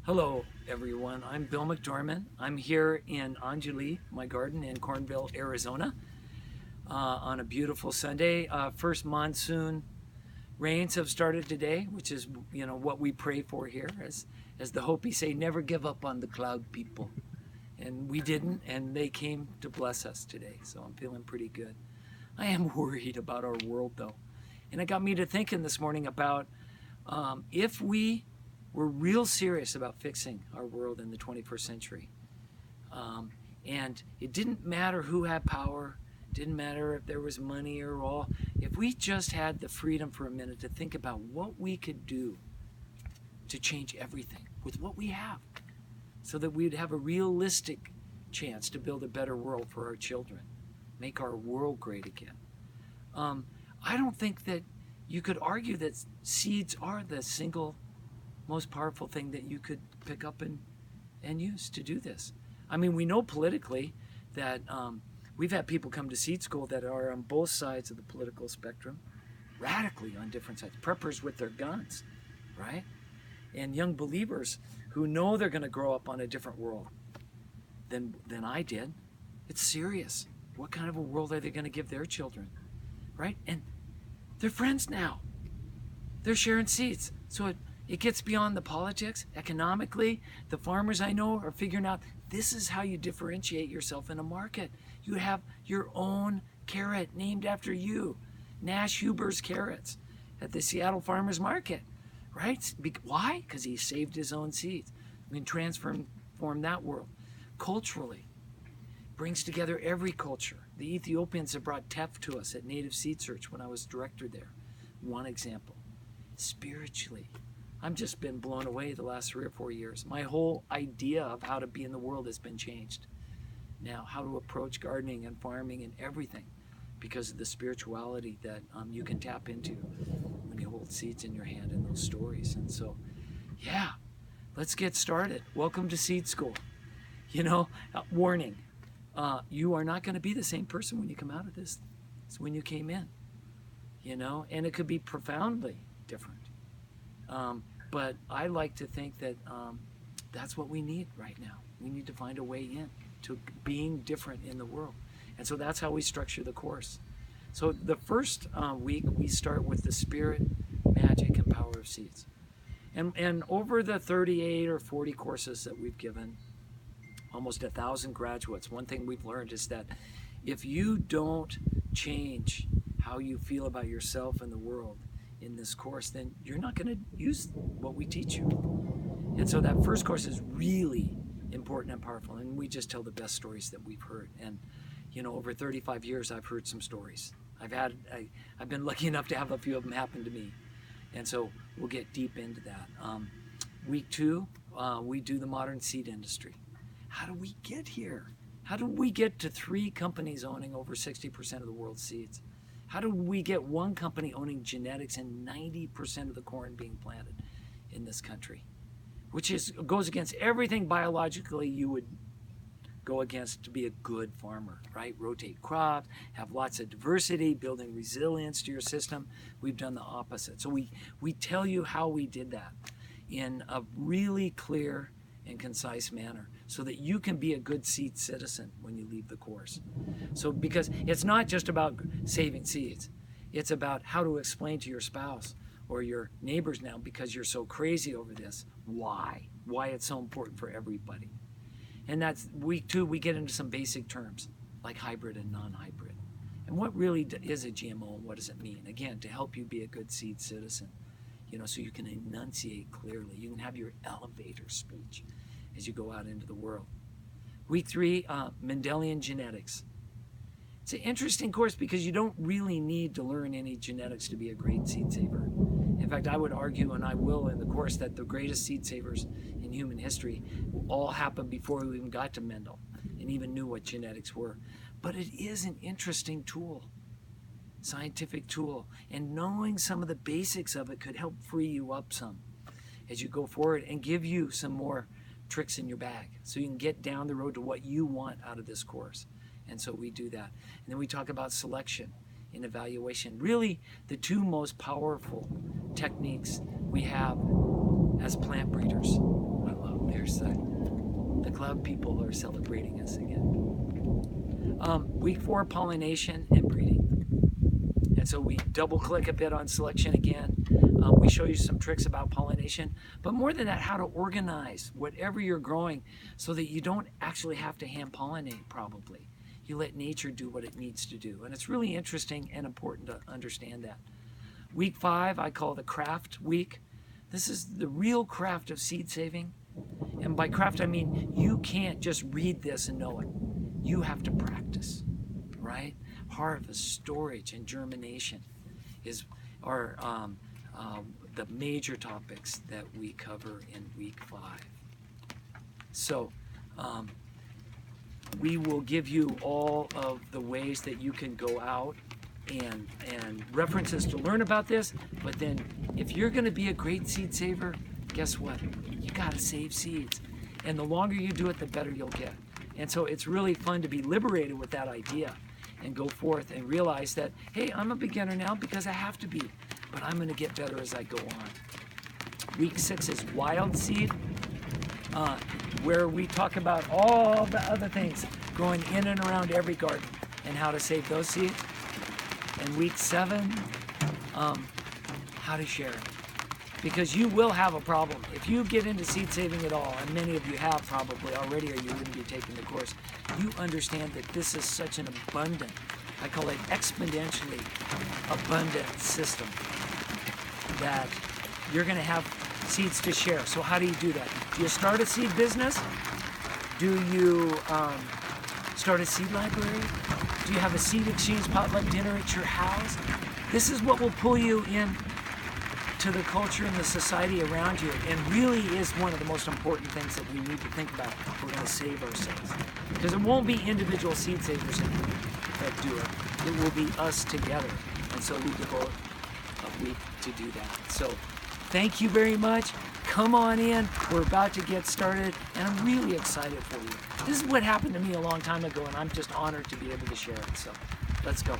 Hello, everyone. I'm Bill McDorman. I'm here in Anjali, my garden in Cornville, Arizona, on a beautiful Sunday. First monsoon rains have started today, which is what we pray for here, as the Hopi say, never give up on the cloud people. And we didn't, and they came to bless us today. So I'm feeling pretty good. I am worried about our world, though, and it got me to thinking this morning about if we we're real serious about fixing our world in the 21st century. And it didn't matter who had power, didn't matter if there was money or all. If we just had the freedom for a minute to think about what we could do to change everything with what we have, so that we'd have a realistic chance to build a better world for our children, make our world great again. I don't think that you could argue that seeds are the single most powerful thing that you could pick up and use to do this. I mean, we know politically that we've had people come to seed school that are on both sides of the political spectrum, radically on different sides, preppers with their guns, right? And young believers who know they're going to grow up on a different world than I did. It's serious. What kind of a world are they going to give their children, right? And they're friends now. They're sharing seeds. So it gets beyond the politics. Economically, the farmers I know are figuring out this is how you differentiate yourself in a market. You have your own carrot named after you, Nash Huber's carrots at the Seattle Farmers Market, right? Why? Because he saved his own seeds. We can transform that world. Culturally, brings together every culture. The Ethiopians have brought teff to us at Native Seed Search when I was director there. One example. Spiritually, I've just been blown away the last 3 or 4 years. My whole idea of how to be in the world has been changed. Now, how to approach gardening and farming and everything because of the spirituality that you can tap into when you hold seeds in your hand and those stories. And so, yeah, let's get started. Welcome to Seed School. Warning, you are not going to be the same person when you come out of this as when you came in, and it could be profoundly different. But I like to think that that's what we need right now. We need to find a way in to being different in the world. And so that's how we structure the course. So the first week, we start with the spirit, magic, and power of seeds. And over the 38 or 40 courses that we've given, almost 1,000 graduates, one thing we've learned is that if you don't change how you feel about yourself and the world in this course, then you're not going to use what we teach you. And so that first course is really important and powerful, and we just tell the best stories that we've heard. And over 35 years, I've heard some stories. I've been lucky enough to have a few of them happen to me, and so we'll get deep into that. Week 2, we do the modern seed industry. How do we get here? How do we get to 3 companies owning over 60% of the world's seeds? How do we get one company owning genetics and 90% of the corn being planted in this country? Which goes against everything biologically you would go against to be a good farmer, right? Rotate crops, have lots of diversity, building resilience to your system. We've done the opposite. So we tell you how we did that in a really clear and concise manner so that you can be a good seed citizen when you leave the course. So because it's not just about saving seeds, it's about how to explain to your spouse or your neighbors now, because you're so crazy over this, why it's so important for everybody. And that's week 2, we get into some basic terms like hybrid and non-hybrid. And what really is a GMO and what does it mean? Again, to help you be a good seed citizen, so you can enunciate clearly. You can have your elevator speech as you go out into the world. Week 3, Mendelian genetics. It's an interesting course because you don't really need to learn any genetics to be a great seed saver. In fact, I would argue, and I will in the course, that the greatest seed savers in human history all happened before we even got to Mendel and even knew what genetics were. But it is an interesting tool, scientific tool, and knowing some of the basics of it could help free you up some as you go forward and give you some more tricks in your bag so you can get down the road to what you want out of this course. And so we do that. And then we talk about selection and evaluation. Really, the 2 most powerful techniques we have as plant breeders. I love There's the cloud people are celebrating us again. Week 4, pollination and breeding. And so we double click a bit on selection again. We show you some tricks about pollination, but more than that, how to organize whatever you're growing so that you don't actually have to hand pollinate probably. You let nature do what it needs to do. And it's really interesting and important to understand that. Week 5, I call the craft week. This is the real craft of seed saving. And by craft, I mean you can't just read this and know it. You have to practice, right? Harvest, storage, and germination are the major topics that we cover in week 5. So we will give you all of the ways that you can go out and references to learn about this. But then if you're going to be a great seed saver, guess what? You got to save seeds. And the longer you do it, the better you'll get. And so it's really fun to be liberated with that idea and go forth and realize that, hey, I'm a beginner now because I have to be, but I'm going to get better as I go on. Week 6 is wild seed, where we talk about all the other things growing in and around every garden and how to save those seeds. And week 7, how to share it. Because you will have a problem. If you get into seed saving at all, and many of you have probably already or you wouldn't be taking the course, you understand that this is such an abundant, I call it exponentially abundant system, that you're going to have seeds to share. So how do you do that? Do you start a seed business? Do you start a seed library? Do you have a seed exchange potluck dinner at your house? This is what will pull you in to the culture and the society around you, and really is one of the most important things that we need to think about if we're going to save ourselves. Because it won't be individual seed savers that do it. It will be us together. And so we devote a week to do that. So thank you very much. Come on in. We're about to get started, and I'm really excited for you. This is what happened to me a long time ago, and I'm just honored to be able to share it. So let's go.